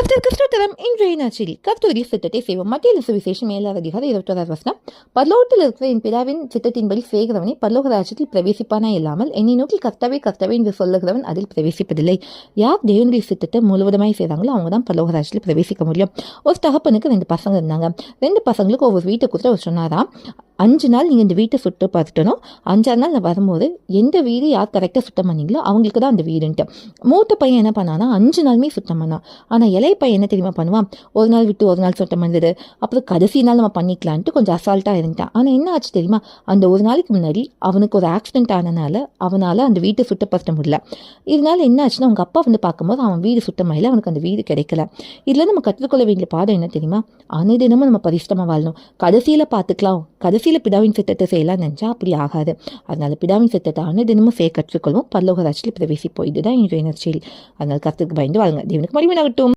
கர்த்தருக்கு ஸ்தோத்திரம். இன்றைய நாட்களில் கர்த்தருடைய சித்தத்தை செய்வோம். மத்திய சுவிசேஷம் 7வது அதிகாரம் 21வது வசனம். பரலோகத்தில் இருக்கிற என் பிதாவின் சித்தத்தின்படி செய்கிறவனை பரலோக ராஜ்யத்தில் பிரவேசிப்பானா இல்லாமல் என்னை நோக்கி கர்த்தாவே கர்த்தாவே என்று சொல்லுகிறவன் அதில் பிரவேசிப்பதில்லை. யார் தேவனுடைய சித்தத்தை முழுவதுமாய் செய்கிறாங்களோ அவங்க தான் பரலோக ராஜ்யத்தில் பிரவேசிக்க முடியும். ஒரு தகப்பனுக்கு 2 பசங்க இருந்தாங்க. 2 பசங்களுக்கு ஒவ்வொரு வீட்டை கொடுத்து அவர் சொன்னாராம், 5 நாள் நீங்கள் இந்த வீட்டை சுட்டு பார்த்துட்டணும், 5ஆவது நாள் நான் வரும்போது எந்த வீடு யார் கரெக்டாக சுத்தம் பண்ணீங்களோ அவங்களுக்கு தான் அந்த வீடுன்ட்டு. மூத்த பையன் என்ன பண்ணானா 5 நாளுமே சுத்தம் பண்ணான். ஆனால் இளைய பையன் என்ன தெரியுமா பண்ணுவான், ஒரு நாள் விட்டு ஒரு நாள் சுத்தம் பண்ணுறது, அப்புறம் கடைசி நாள் நம்ம பண்ணிக்கலான்ட்டு கொஞ்சம் அசால்ட்டாக இருந்துட்டான். ஆனால் என்ன ஆச்சு தெரியுமா, அந்த ஒரு நாளைக்கு முன்னாடி அவனுக்கு ஒரு ஆக்சிடென்ட் ஆனனால அவனால் அந்த வீட்டை சுத்தப்படுத்த முடியல. இதனால என்ன ஆச்சுன்னா அவங்க அப்பா வந்து பார்க்கும்போது அவன் வீடு சுத்தமாயில, அவனுக்கு அந்த வீடு கிடைக்கல. இதில் நம்ம கற்றுக்கொள்ள வேண்டிய பாடம் என்ன தெரியுமா, அனைதினமும் நம்ம பரிசுத்தமாக வாழணும். கடைசியில் பார்த்துக்கலாம், கடைசியில் பிதாவின் சித்தத்தை செய்யலாம் நினச்சா அப்படி ஆகாது. அதனால பிதாவின் சித்தத்தை அனைதினமும் செய்ய கற்றுக்கொள்வோம். பரலோக ராஜ்யத்தில் பிரவேசிப்போம். இதுதான் இன்றைய நற்செய்தி. அதனால கர்த்தருக்கு பயந்து வாழுங்க. தேவனுக்கு மகிமை ஆகட்டும்.